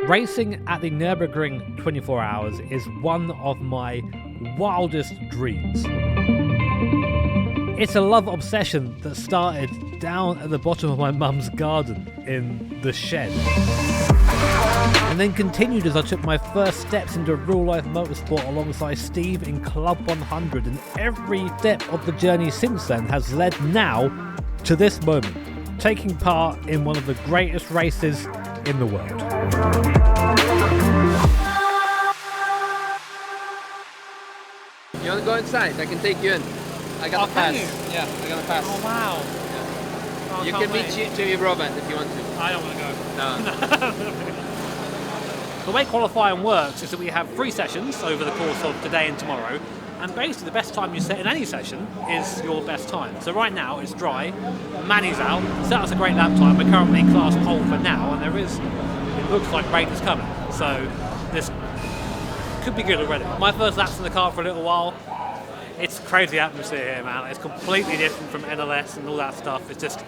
Racing at the Nurburgring 24 hours is one of my wildest dreams. It's a love obsession that started down at the bottom of my mum's garden in the shed, and then continued as I took my first steps into real-life motorsport alongside Steve in Club 100, and every step of the journey since then has led now to this moment, taking part in one of the greatest races in the world. You want to go inside? I can take you in. I got the pass. You? Yeah, I got the pass. Oh wow. Yeah. Oh, You can meet Jimmy Broadbent if you want to. I don't want to go. No. The way qualifying works is that we have 3 sessions over the course of today and tomorrow, and basically the best time you set in any session is your best time. So right now it's dry, Manny's out, so that's a great lap time. We're currently class pole for now, and it looks like rain is coming, so this could be good already. My first lap's in the car for a little while. It's crazy atmosphere here, man. It's completely different from NLS and all that stuff. It's just,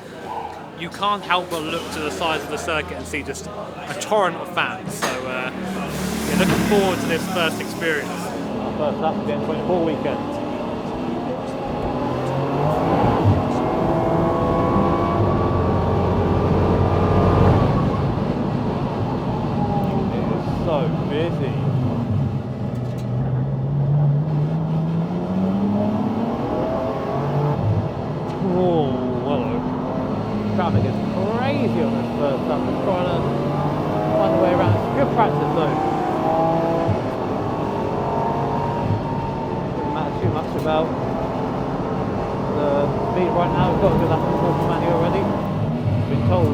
you can't help but look to the sides of the circuit and see just a torrent of fans. So, yeah, looking forward to this first experience. Our first lap of the N24 weekend. It is so busy. Oh, hello. Traffic is crazy on this first lap. I'm trying to find a way around. It's good practice though. Doesn't matter too much about the speed right now. We've got a good lap on the Manny already. Been told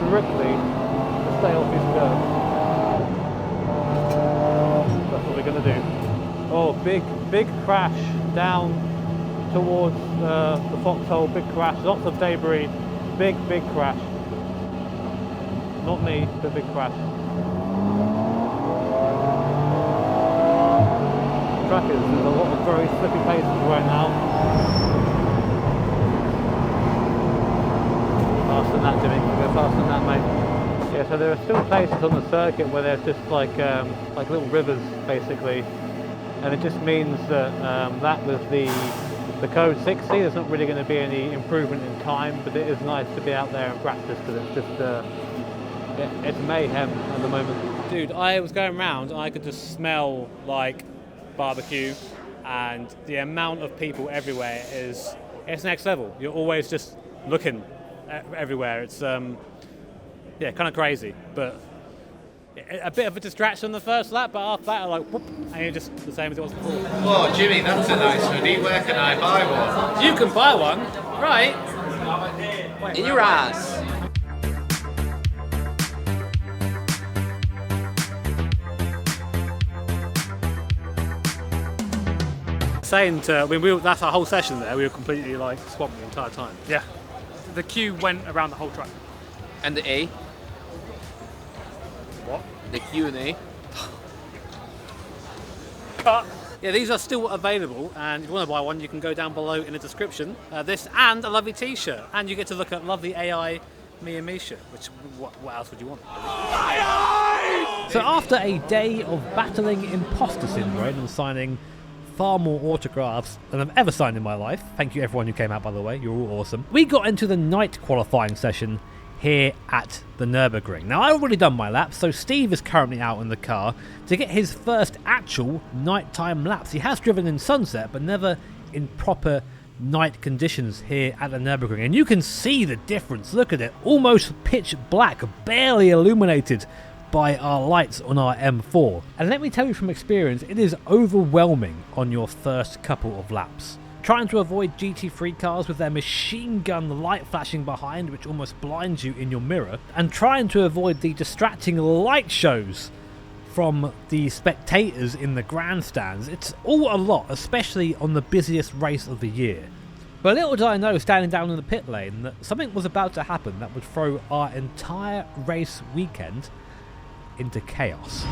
strictly to stay off his curve. That's what we're going to do. Oh, big crash down towards the foxhole, big crash, lots of debris, big crash. Not me, but big crash. The track is, there's a lot of very slippy places right now. Faster than that, Jimmy, go faster than that, mate. Yeah, so there are still places on the circuit where there's just like little rivers, basically. And it just means that that was the code 60. There's not really going to be any improvement in time, but it is nice to be out there and practice, because it's just it's mayhem at the moment. Dude, I was going around and I could just smell like barbecue, and the amount of people everywhere it's next level. You're always just looking everywhere. It's yeah, kind of crazy, but a bit of a distraction on the first lap, but after that, like, whoop, and you're just the same as it was before. Oh, Jimmy, that's a nice hoodie. Where can I buy one? You can buy one, right? Wait, In your ass. Saying to, I mean, that's our whole session there. We were completely like swamped the entire time. Yeah. The queue went around the whole track. And the A. What? The Q&A. Cut. Yeah, these are still available, and if you want to buy one, you can go down below in the description. This and a lovely t-shirt, and you get to look at lovely AI me and Misha, which what else would you want? So after a day of battling imposter syndrome and signing far more autographs than I've ever signed in my life, thank you everyone who came out, by the way, you're all awesome, we got into the night qualifying session here at the Nurburgring. Now, I've already done my laps, so Steve is currently out in the car to get his first actual nighttime laps. He has driven in sunset, but never in proper night conditions here at the Nurburgring. And you can see the difference. Look at it, almost pitch black, barely illuminated by our lights on our M4. And let me tell you from experience, it is overwhelming on your first couple of laps. Trying to avoid GT3 cars with their machine gun light flashing behind, which almost blinds you in your mirror, and trying to avoid the distracting light shows from the spectators in the grandstands. It's all a lot, especially on the busiest race of the year. But little did I know, standing down in the pit lane, that something was about to happen that would throw our entire race weekend into chaos.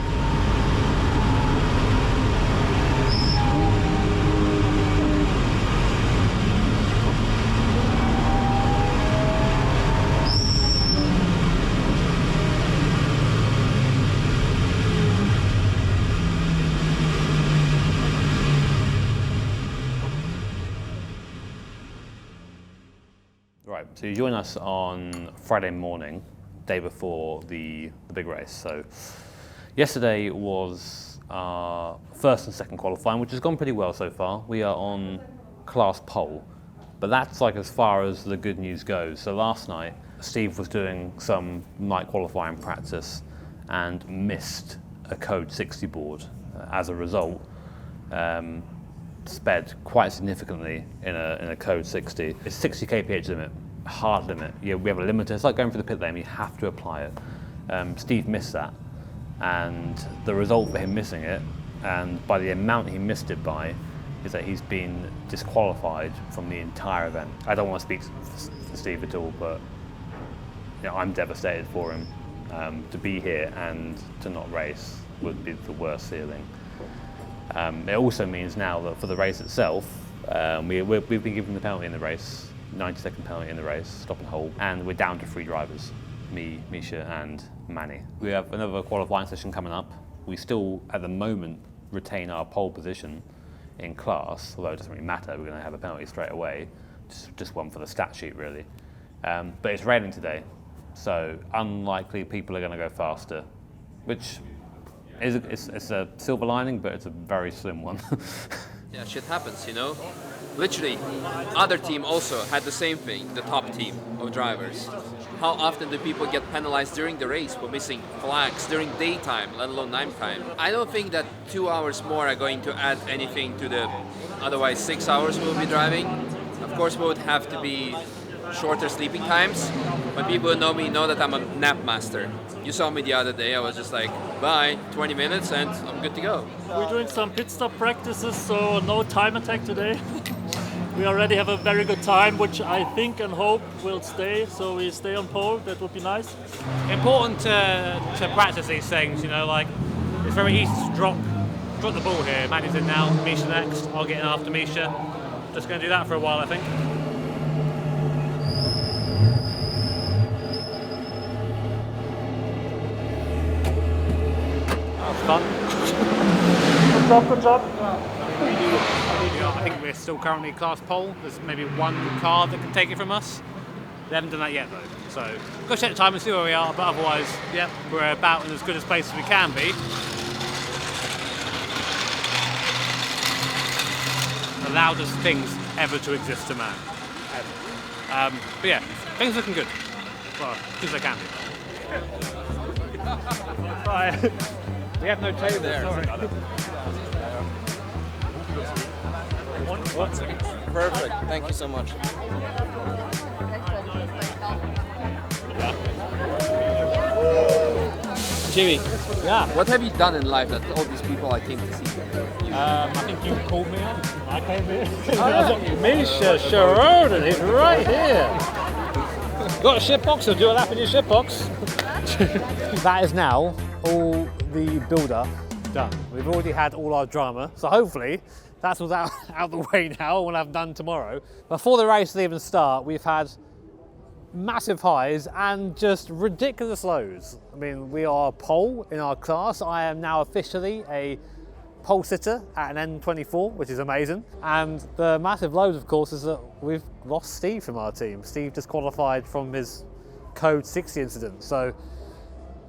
So you join us on Friday morning, day before the big race. So yesterday was our first and second qualifying, which has gone pretty well so far. We are on class pole, but that's like as far as the good news goes. So last night, Steve was doing some night qualifying practice and missed a code 60 board. As a result, sped quite significantly in a code 60. It's 60 kph limit, hard limit. Yeah, we have a limiter. It's like going through the pit lane. You have to apply it. Steve missed that, and the result for him missing it, and by the amount he missed it by, is that he's been disqualified from the entire event. I don't want to speak for Steve at all, but I'm devastated for him. To be here and to not race would be the worst feeling. It also means now that for the race itself, we've been given the penalty in the race, 90-second penalty in the race, stop and hold, and we're down to 3 drivers, me, Misha and Manny. We have another qualifying session coming up. We still, at the moment, retain our pole position in class, although it doesn't really matter, we're going to have a penalty straight away, just one for the stat sheet really. But it's raining today, so unlikely people are going to go faster, which it's a silver lining, but it's a very slim one. Yeah, shit happens, you know? Literally, other team also had the same thing, the top team of drivers. How often do people get penalized during the race for missing flags during daytime, let alone nighttime? I don't think that 2 hours more are going to add anything to the otherwise 6 hours we'll be driving. Of course, we would have to be shorter sleeping times, but people who know me know that I'm a nap master. You saw me the other day, I was just like, bye, 20 minutes and I'm good to go. We're doing some pit stop practices, so no time attack today. We already have a very good time, which I think and hope will stay, so we stay on pole. That would be nice. Important to practice these things, like it's very easy to drop the ball here. Manny's in now, Misha next, I'll get in after Misha. Just going to do that for a while, I think. Fun. Good job. I think we're still currently class pole. There's maybe one car that can take it from us. They haven't done that yet though. So go check the time and see where we are, but otherwise, yeah, we're about in as good a place as we can be. The loudest things ever to exist to man. Ever. But yeah, things looking good. Well, as good as they can be. Bye. We have no table there. Sorry. Perfect. Thank you so much. Jimmy, Yeah. what have you done in life that all these people I came to see? I think you called me up. I came in. Misha Sharoden, he's right here. Got a shitbox, so do a lap in your shitbox. That is now all the build-up done. We've already had all our drama, so hopefully that's all out the way now. We'll have done tomorrow. Before the race will even start, we've had massive highs and just ridiculous lows. I mean, we are pole in our class. I am now officially a pole sitter at an N24, which is amazing. And the massive lows, of course, is that we've lost Steve from our team. Steve disqualified from his code 60 incident. So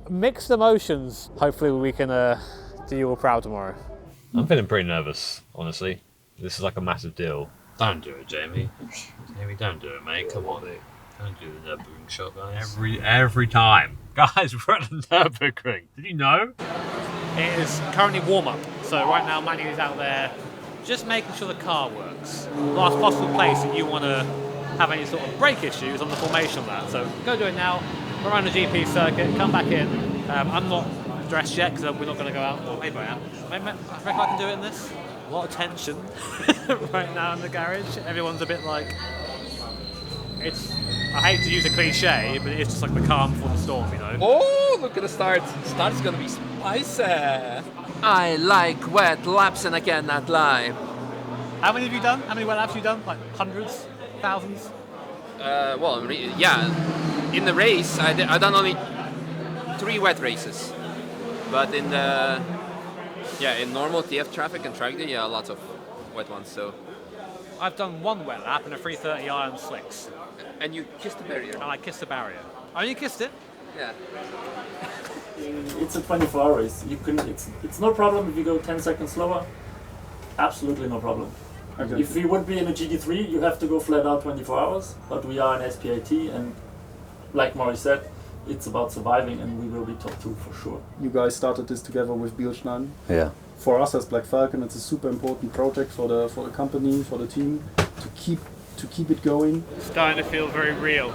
mixed emotions. Hopefully we can do you all proud tomorrow. I'm feeling pretty nervous, honestly. This is like a massive deal. Don't do it, Jamie. Jamie, don't do it, mate. Come on, don't do the Nurburgring shot, guys. Every time. Guys, we're at the Nurburgring. Did you know? It is currently warm-up, so right now Manny is out there just making sure the car works. Last possible place that you want to have any sort of brake issues on the formation of that. So go do it now, around the GP circuit, come back in. I'm not dressed yet because we're not going to go out. Well, maybe I am. I reckon I can do it in this. A lot of tension right now in the garage. Everyone's a bit like, I hate to use a cliche, but it's just like the calm before the storm, Oh, look at the start. Start's gonna be spicy. I like wet laps and I cannot lie. How many have you done? How many wet laps have you done? Like hundreds? Thousands? Yeah. In the race, I done only 3 wet races. But in in normal TF traffic and track day, yeah, lots of wet ones. So I've done one wet lap and a 330 iron slicks. And you kissed the barrier. And I kissed the barrier. I only kissed it. Yeah. It's a 24-hour race. You can. It's no problem if you go 10 seconds slower. Absolutely no problem. Okay. If we would be in a GT3, you have to go flat out 24 hours. But we are an SPAT, and like Maury said, it's about surviving, and we will be top 2 for sure. You guys started this together with Bielstein. Yeah. For us as Black Falcon, it's a super important project for the company, for the team, to keep it going. It's starting to feel very real.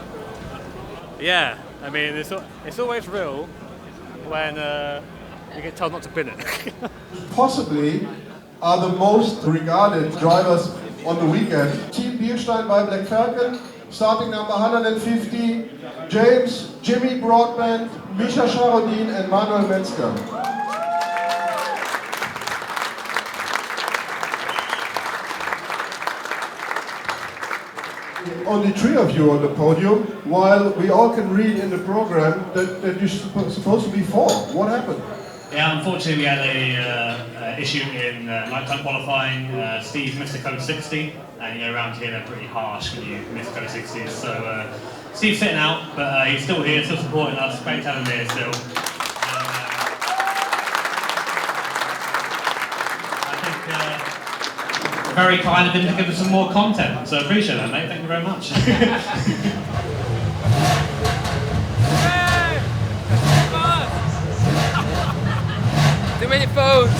Yeah, I mean, it's always real when you get told not to bin it. Possibly are the most regarded drivers on the weekend. Team Bielstein by Black Falcon, starting number 150, James, Jimmy Broadbent, Misha Sharodin and Manuel Metzger. Only 3 of you on the podium, while we all can read in the program that you're supposed to be 4. What happened? Yeah, unfortunately we had a issue in nighttime qualifying. Steve missed the code 60, and around here they're pretty harsh when you miss code 60s. So Steve's sitting out, but he's still here, still supporting us. Great to have him here still. I think very kind of him to give us some more content, so appreciate that, mate. Thank you very much. Too many phones!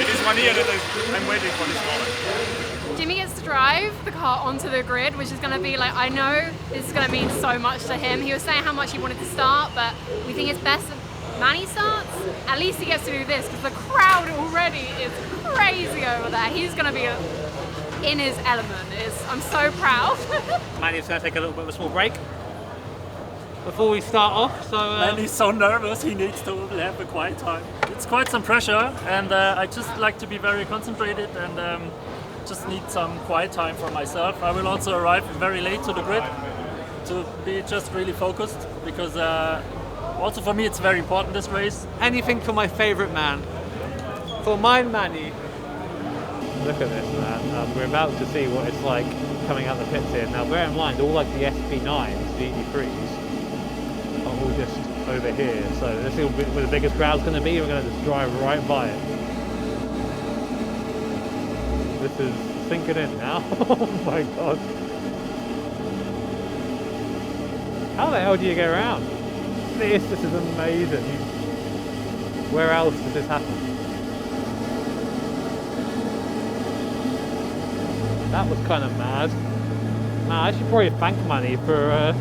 It is one here that I'm waiting for this moment. Jimmy gets to drive the car onto the grid, which is going to be like, I know this is going to mean so much to him. He was saying how much he wanted to start, but we think it's best if Manny starts. At least he gets to do this, because the crowd already is crazy over there. He's going to be in his element. I'm so proud. Manny's going to take a little bit of a small break before we start off. So Manny's so nervous, he needs to have a quiet time. It's quite some pressure, and I just like to be very concentrated and just need some quiet time for myself. I will also arrive very late to the grid to be just really focused, because also for me it's very important, this race. Anything for my favourite man. For mine, Manny. Look at this, man. We're about to see what it's like coming out the pits here. Now, bear in mind, all like the SP9s, the ET3s, are all just over here. So this is where the biggest crowd's going to be. We're going to just drive right by it. This is sinking in now. Oh my god. How the hell do you get around? This is amazing. Where else does this happen? That was kind of mad. Man, I should probably thank Manny for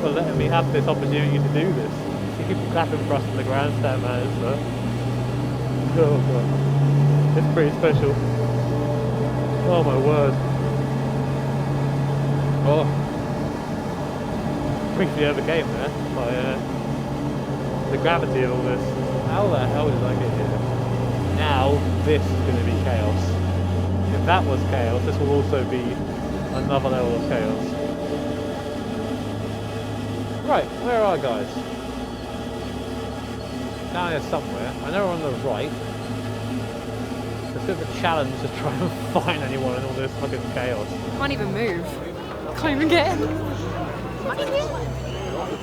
letting me have this opportunity to do this. You keep clapping for us in the grandstand, man. Oh god, it's pretty special. Oh my word. Oh, briefly overcame there by the gravity of all this. How the hell did I get here? Now this is going to be chaos. If that was chaos, this will also be another level of chaos. Right, where are our guys? Down here somewhere. I know we're on the right. It's a bit of a challenge to try and find anyone in all this fucking chaos. Can't even move. Can't even get in.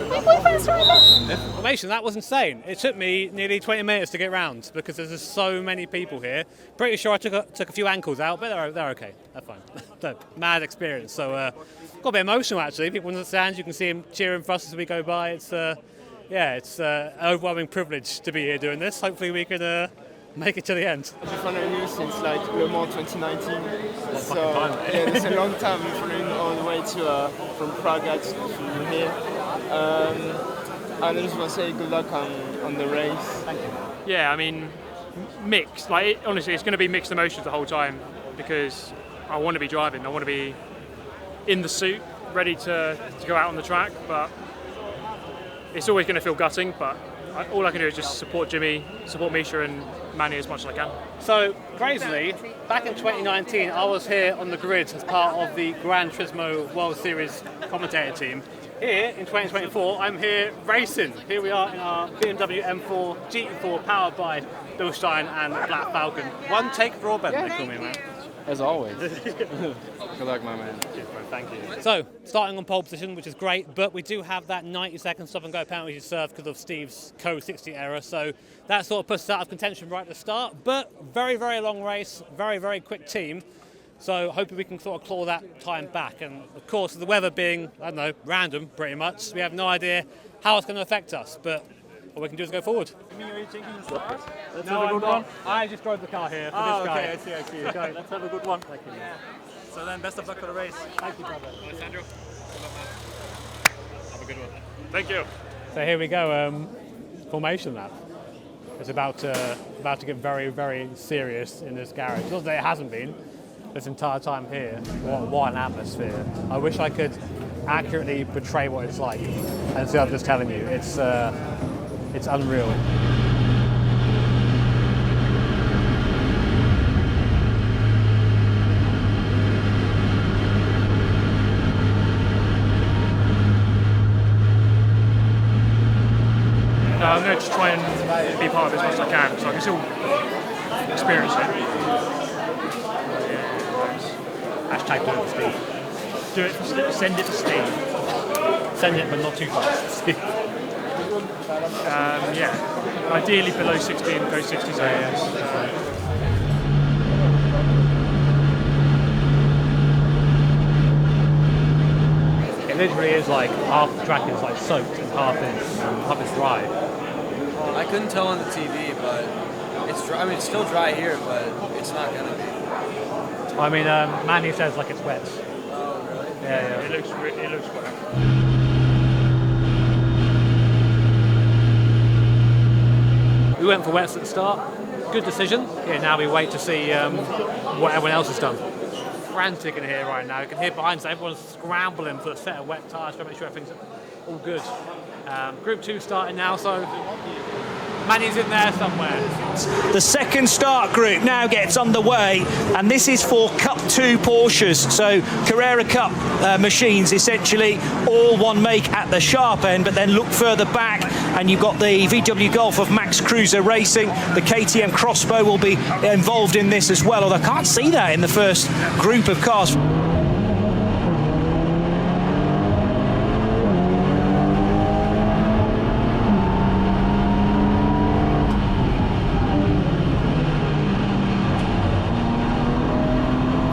My boyfriend's right there. Formation, that was insane. It took me nearly 20 minutes to get round because there's just so many people here. Pretty sure I took a few ankles out, but they're okay. They're fine. Mad experience. So got a bit emotional actually. People in the stands, you can see them cheering for us as we go by. It's it's an overwhelming privilege to be here doing this. Hopefully we can make it to the end. I've been following you since like Le Mans 2019. So yeah, it's a long time. We're following all the way to from Prague to here. And I just want to say good luck on the race. Thank you. Yeah, I mean, mixed. Honestly, it's going to be mixed emotions the whole time because I want to be driving. I want to be in the suit, ready to go out on the track. But it's always going to feel gutting. But all I can do is just support Jimmy, support Misha and Manny as much as I can. So, crazily, back in 2019, I was here on the grid as part of the Gran Turismo World Series commentator team. Here, in 2024, I'm here racing. Here we are in our BMW M4 GT4 powered by Bielstein and Black Falcon. One take Broadbent, they call me, man. As always. Good luck, my man. Thank you. So, starting on pole position, which is great, but we do have that 90-second stop-and-go penalty to serve because of Steve's code 60 error, so that sort of puts us out of contention right at the start, but very, very long race, very, very quick team, so hoping we can sort of claw that time back. And, of course, the weather being, I don't know, random, pretty much, we have no idea how it's going to affect us, but all we can do is go forward. Are you taking the start? Let's No, have a I'm good not. one. I just drove the car here for Ah, this guy. okay, I see. Okay, let's have a good one. Thank you. So then, best of luck for the race. Thank you, brother. Alessandro. Have a good one. Thank you. So here we go, formation lap. It's about to get very, very serious in this garage. Not that it hasn't been this entire time here. What an atmosphere. I wish I could accurately portray what it's like. And so I'm just telling you, it's unreal. I'm going to just try and be part of it as much as I can, so I can still experience it. Hashtag do it for Steve. Do it for Steve. Send it to Steve. Send it, but not too fast, Steve. Yeah. Ideally below 60 and go 60 zones. It literally is like half the track is like soaked and half is dry. I couldn't tell on the TV, but it's dry. I mean, it's still dry here, but it's not gonna be. I mean, Manny says like it's wet. Oh, really? Yeah. It looks wet. We went for wets at the start. Good decision. Yeah, now we wait to see what everyone else has done. Frantic in here right now. You can hear behind us, everyone's scrambling for a set of wet tyres to make sure everything's all good. Group 2 starting now, so Manny's in there somewhere. The second start group now gets underway, and this is for Cup 2 Porsches, so Carrera Cup machines, essentially all one make at the sharp end, but then look further back and you've got the VW Golf of Max Cruiser Racing. The KTM Crossbow will be involved in this as well, although I can't see that in the first group of cars.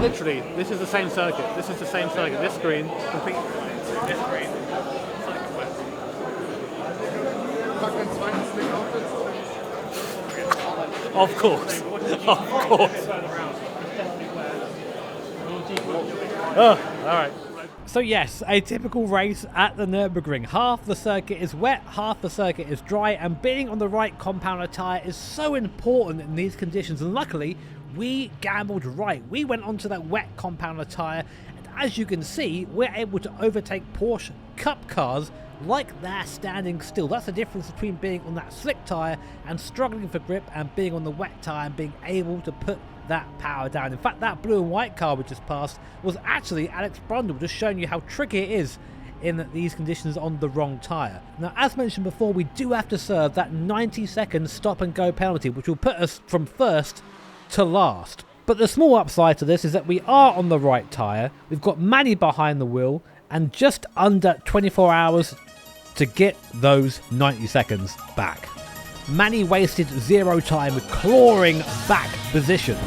Literally, this is the same circuit. This is the same circuit. This screen, complete. This screen. Of course. Of course. Oh, all right. So yes, a typical race at the Nurburgring. Half the circuit is wet, half the circuit is dry, and being on the right compounder tyre is so important in these conditions. And luckily, we gambled right. We went onto that wet compounder tyre, and as you can see, we're able to overtake Porsche Cup cars like they're standing still. That's the difference between being on that slick tyre and struggling for grip, and being on the wet tyre and being able to put that power down. In fact, that blue and white car we just passed was actually Alex Brundle, just showing you how tricky it is in these conditions on the wrong tyre. Now, as mentioned before, we do have to serve that 90-second stop and go penalty, which will put us from first to last. But the small upside to this is that we are on the right tyre, we've got Manny behind the wheel, and just under 24 hours to get those 90 seconds back. Manny wasted zero time clawing back positions.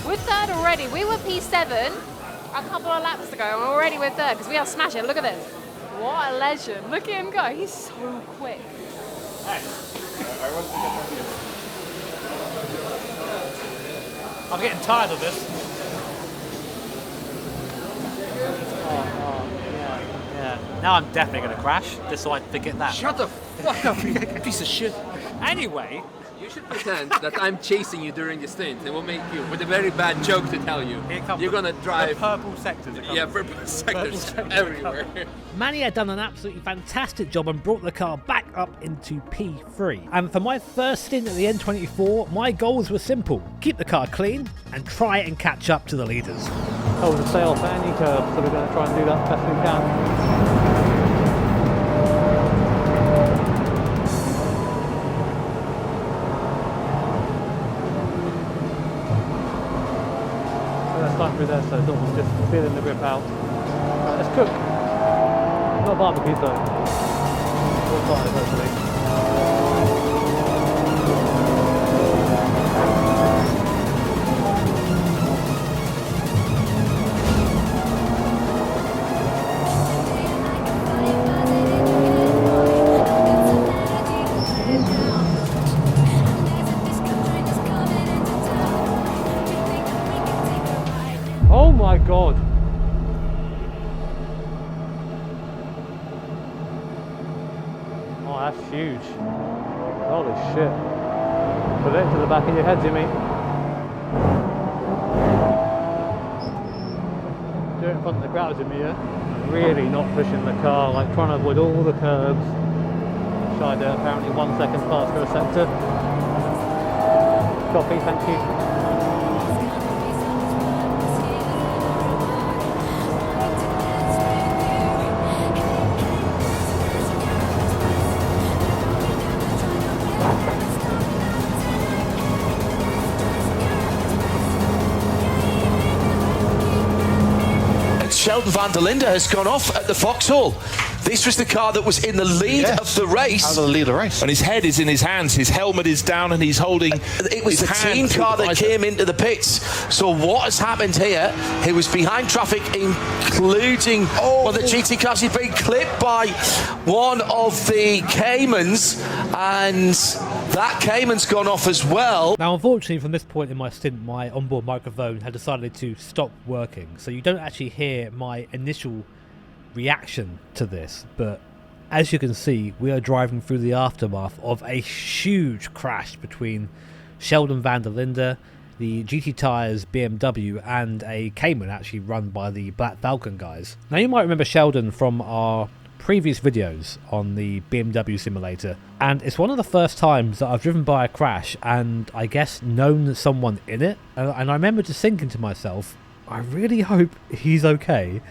We're third already. We were P7 a couple of laps ago, and already we're third because we are smashing. Look at this. What a legend. Look at him go. He's so quick. I'm getting tired of this. Yeah. Now I'm definitely going to crash, just so I forget that. Shut the fuck up, you piece of shit. Anyway, you should pretend that I'm chasing you during the stint, and we'll make you with a very bad joke to tell you. You're gonna drive the purple sectors. Yeah, purple sectors everywhere. Manny had done an absolutely fantastic job and brought the car back up into P3. And for my first stint at the N24, my goals were simple: keep the car clean and try and catch up to the leaders. Hold the sail for any curve, so we're going to try and do that best we can. Time through there, so don't just feeling the grip out. Right, let's cook. Not barbecue though. All fires hopefully. Oh my god! Oh, that's huge. Holy shit. Put it into the back of your head, Jimmy. Do it in front of the crowd, Jimmy, yeah? Really not pushing the car, like trying to avoid all the curbs. Tried apparently 1 second faster a sector. Copy, thank you. Sheldon van der Linde has gone off at the Vauxhall. This was the car that was in the lead of the race. Out of the lead of the race. And his head is in his hands, his helmet is down, and he's holding It was the team car that came into the pits. So what has happened here? He was behind traffic, including the GT cars. He's been clipped by one of the Caymans, and that Cayman's gone off as well. Now, unfortunately, from this point in my stint, my onboard microphone had decided to stop working, so you don't actually hear my initial reaction to this, but as you can see, we are driving through the aftermath of a huge crash between Sheldon van der Linde, the GT Tyres BMW, and a Cayman actually run by the Black Falcon guys. Now, you might remember Sheldon from our previous videos on the BMW simulator, and it's one of the first times that I've driven by a crash and I guess known someone in it, and I remember just thinking to myself, I really hope he's okay,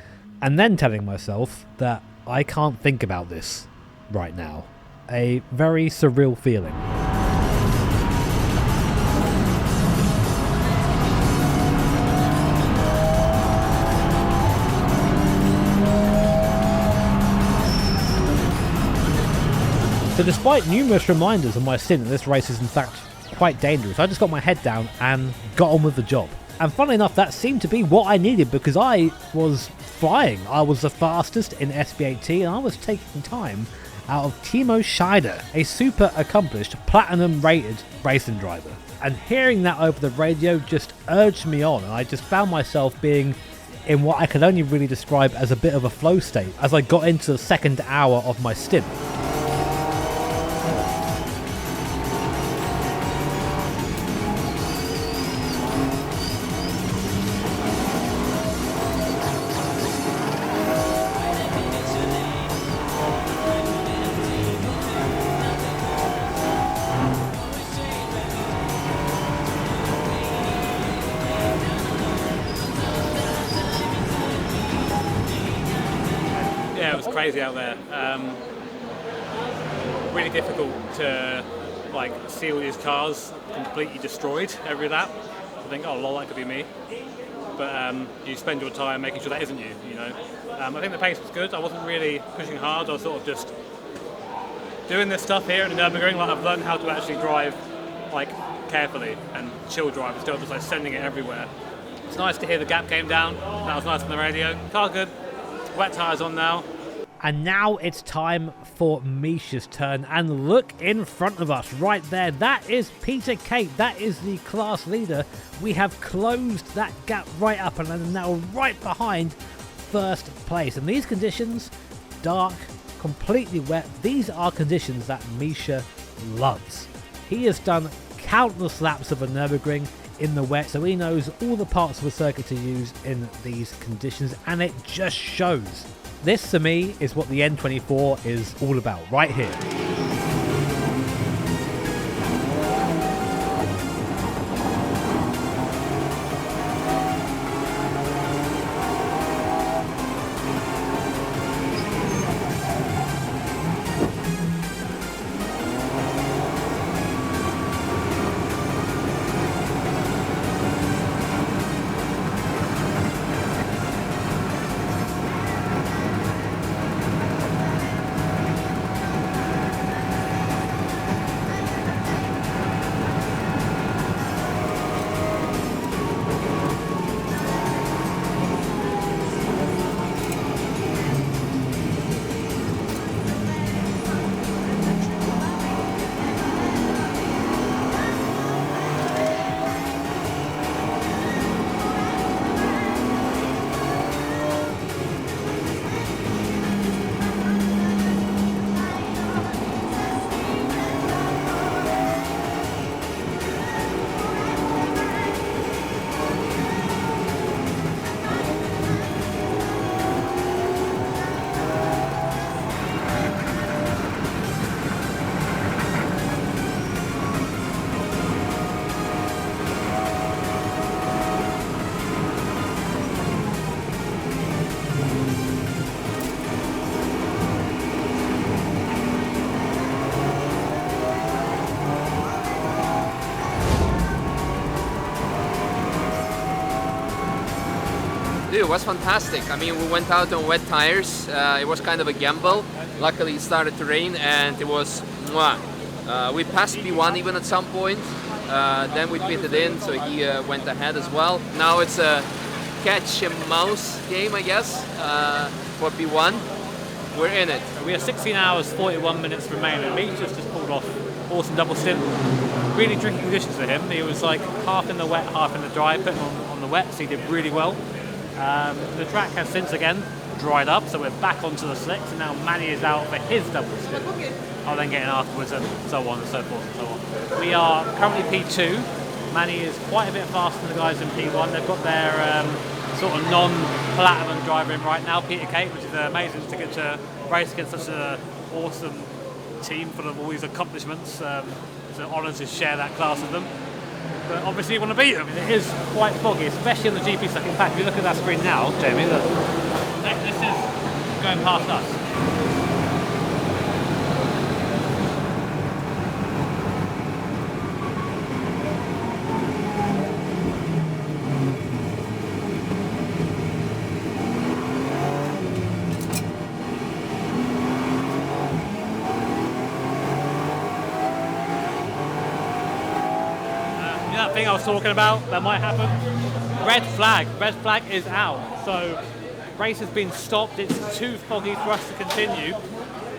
and then telling myself that I can't think about this right now. A very surreal feeling. So despite numerous reminders of my stint that this race is in fact quite dangerous, I just got my head down and got on with the job. And funnily enough, that seemed to be what I needed, because I was flying. I was the fastest in SB18 and I was taking time out of Timo Scheider, a super accomplished platinum rated racing driver. And hearing that over the radio just urged me on, and I just found myself being in what I could only really describe as a bit of a flow state as I got into the second hour of my stint. Yeah, it was crazy out there. Really difficult to see all these cars completely destroyed every lap. I think, oh lol, that could be me. But you spend your time making sure that isn't you, you know. I think the pace was good. I wasn't really pushing hard. I was sort of just doing this stuff here at the Nurburgring. I've learned how to actually drive carefully and chill drive instead of just sending it everywhere. It's nice to hear the gap came down. That was nice on the radio. Car good. Wet tyres on now. And now it's time for Misha's turn. And look in front of us right there. That is Peter Kate. That is the class leader. We have closed that gap right up and are now right behind first place. And these conditions, dark, completely wet, these are conditions that Misha loves. He has done countless laps of a Nurburgring in the wet, so he knows all the parts of the circuit to use in these conditions, and it just shows. This, to me, is what the N24 is all about, right here. Dude, it was fantastic. I mean, we went out on wet tires. It was kind of a gamble. Luckily, it started to rain, and it was mwah. We passed P1 even at some point. Then we pitted in, so he went ahead as well. Now it's a catch and mouse game, I guess, for P1. We're in it. We have 16 hours, 41 minutes remaining. Misha's just pulled off awesome double stint. Really tricky conditions for him. He was like half in the wet, half in the dry, putting on the wet, so he did really well. The track has since again dried up, so we're back onto the slicks, and now Manny is out for his double stint. I'll then get in afterwards, and so on and so forth and so on. We are currently P2. Manny is quite a bit faster than the guys in P1. They've got their sort of non-platinum driver in right now, Peter Kate, which is amazing to get to race against such an awesome team full of all these accomplishments. It's an honour to share that class with them. But obviously you want to beat them. It is quite foggy, especially on the GP circuit. In fact, if you look at that screen now, Jamie, look. This is going past us. That thing I was talking about that might happen. Red flag is out. So race has been stopped. It's too foggy for us to continue.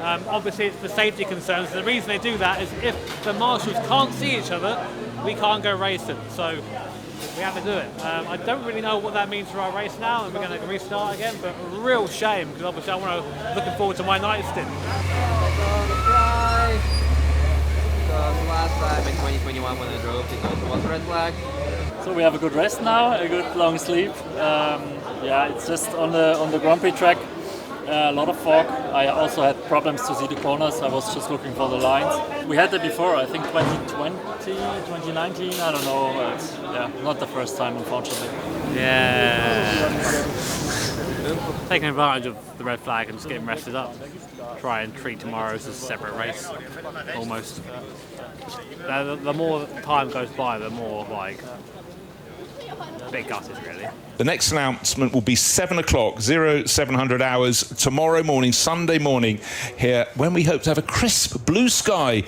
Obviously it's for safety concerns. The reason they do that is if the marshals can't see each other, we can't go racing. So we have to do it. I don't really know what that means for our race now, and we're going to restart again, but a real shame because obviously looking forward to my night stint. Last time in 2021 when I drove, it was a red flag. So we have a good rest now, a good long sleep. Yeah, it's just on the Grand Prix track, a lot of fog. I also had problems to see the corners. I was just looking for the lines. We had that before, I think 2020, 2019, I don't know. It's, yeah, not the first time, unfortunately. Yeah. Taking advantage of the red flag and just getting rested up. Try and treat tomorrow as a separate race, almost. The more time goes by, the more like a bit gutted, really. The next announcement will be 7 o'clock, 0700 hours tomorrow morning, Sunday morning, here, when we hope to have a crisp blue sky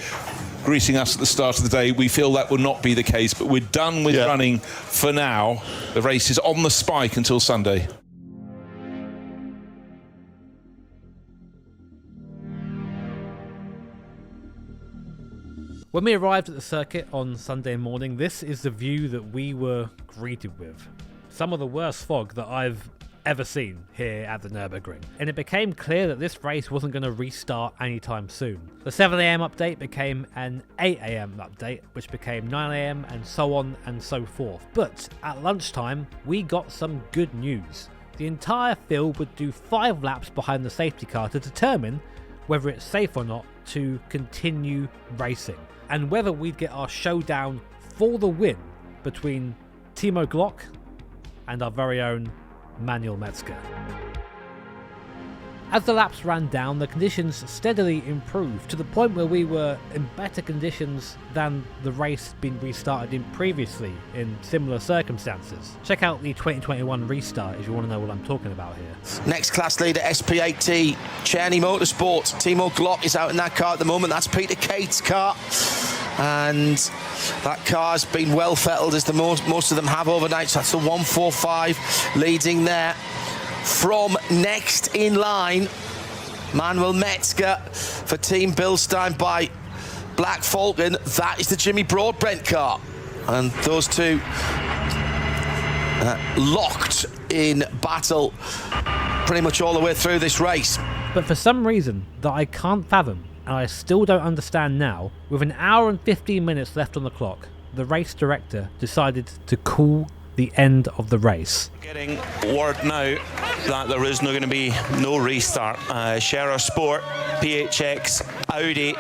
greeting us at the start of the day. We feel that will not be the case, but we're done with running for now. The race is on the spike until Sunday. When we arrived at the circuit on Sunday morning, this is the view that we were greeted with. Some of the worst fog that I've ever seen here at the Nurburgring. And it became clear that this race wasn't going to restart anytime soon. The 7 AM update became an 8 AM update, which became 9 AM and so on and so forth. But at lunchtime, we got some good news. The entire field would do 5 laps behind the safety car to determine whether it's safe or not to continue racing, and whether we'd get our showdown for the win between Timo Glock and our very own Manuel Metzger. As the laps ran down, the conditions steadily improved to the point where we were in better conditions than the race had been restarted in previously in similar circumstances. Check out the 2021 restart if you want to know what I'm talking about here. Next class leader, SP8T, Czerny Motorsport. Timo Glock is out in that car at the moment. That's Peter Cate's car. And that car's been well fettled, as most of them have overnight. So that's the 145 leading there. From next in line, Manuel Metzger for Team Bilstein by Black Falcon. That is the Jimmy Broadbent car. And those two locked in battle pretty much all the way through this race. But for some reason that I can't fathom, and I still don't understand now, with an hour and 15 minutes left on the clock, the race director decided to call the end of the race. Getting word now that there is going to be no restart. Scherer Sport, PHX, Audi,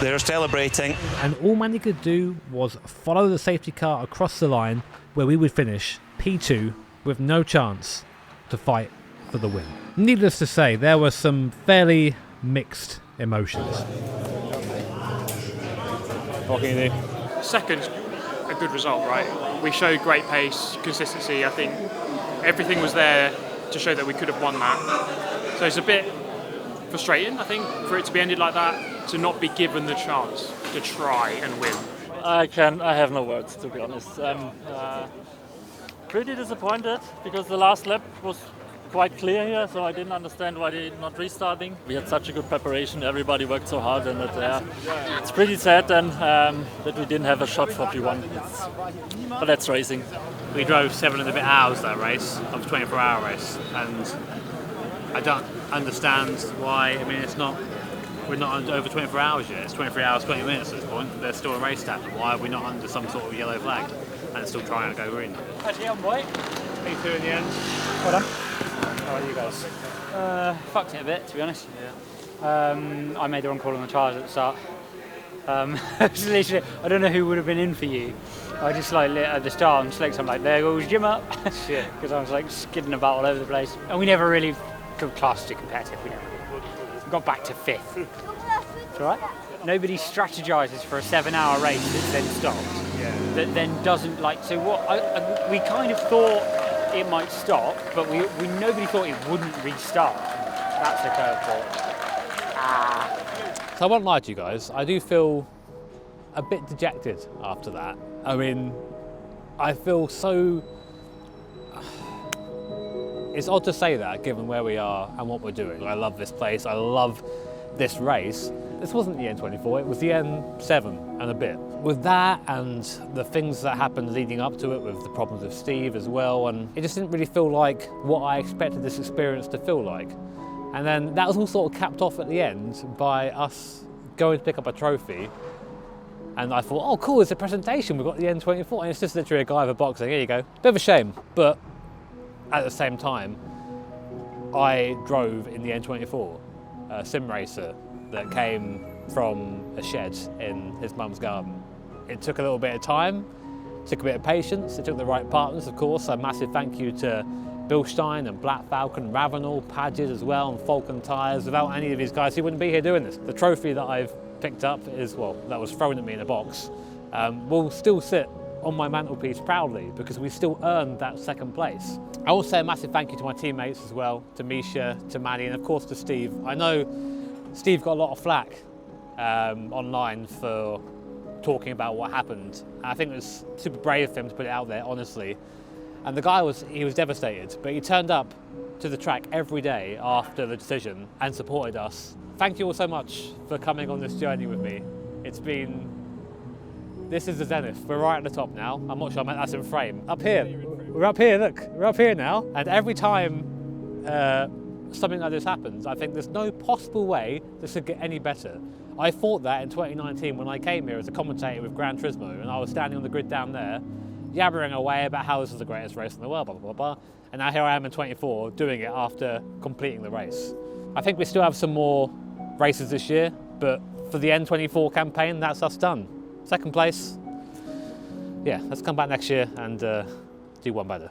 they're celebrating. And all Manny could do was follow the safety car across the line, where we would finish P2 with no chance to fight for the win. Needless to say, there were some fairly mixed emotions. What can you do? Second's a good result, right? We showed great pace, consistency. I think everything was there to show that we could have won that. So it's a bit frustrating, I think, for it to be ended like that, to not be given the chance to try and win. I have no words, to be honest. I'm pretty disappointed because the last lap was quite clear here, so I didn't understand why they're not restarting. We had such a good preparation, everybody worked so hard, and it's pretty sad then that we didn't have a shot for P1. But that's racing. We drove 7 and a bit hours that race, of a 24-hour race, and I don't understand why. I mean, we're not over 24 hours yet. It's 23 hours, 20 minutes at this point. There's still a race to happen. Why are we not under some sort of yellow flag and still trying to go green? Actually, I'm white. P2 in the end. Well done. How are you guys? Fucked it a bit, to be honest. Yeah. I made the wrong call on the tyres at the start. Literally, I don't know who would have been in for you. I just at the start on slicks, I'm like, there goes Jim up. Shit. Because I was skidding about all over the place. And we never really got classed to competitive. We got back to 5th. It's alright. Nobody strategises for a 7-hour race that's then stopped. Yeah. That then doesn't so what we kind of thought it might stop, but we nobody thought it wouldn't restart. That's a curveball. So I won't lie to you guys, I do feel a bit dejected after that. I mean, I feel so... It's odd to say that, given where we are and what we're doing. I love this place, I love this race. This wasn't the N24, it was the N7 and a bit. With that and the things that happened leading up to it, with the problems with Steve as well, and it just didn't really feel like what I expected this experience to feel like. And then that was all sort of capped off at the end by us going to pick up a trophy. And I thought, oh cool, it's a presentation, we've got the N24, and it's just literally a guy with a box saying, here you go. Bit of a shame, but at the same time, I drove in the N24, a sim racer that came from a shed in his mum's garden. It took a little bit of time, took a bit of patience, it took the right partners, of course. A massive thank you to Bilstein and Black Falcon, Ravenel, Padgett as well, and Falcon Tyres. Without any of these guys, he wouldn't be here doing this. The trophy that I've picked up is, well, that was thrown at me in a box, will still sit on my mantelpiece proudly because we still earned that 2nd place. I will say a massive thank you to my teammates as well, to Misha, to Maddie, and of course to Steve. I know Steve got a lot of flack online for talking about what happened. I think it was super brave of him to put it out there, honestly. And the guy was devastated, but he turned up to the track every day after the decision and supported us. Thank you all so much for coming on this journey with me. This is the zenith. We're right at the top now. I'm not sure that's in frame. Up here. We're up here, look. We're up here now. And every time something like this happens, I think there's no possible way this could get any better. I thought that in 2019 when I came here as a commentator with Gran Turismo, and I was standing on the grid down there, yabbering away about how this is the greatest race in the world, blah, blah, blah, blah. And now here I am in 24 doing it after completing the race. I think we still have some more races this year, but for the N24 campaign, that's us done. Second place. Yeah, let's come back next year and do one better.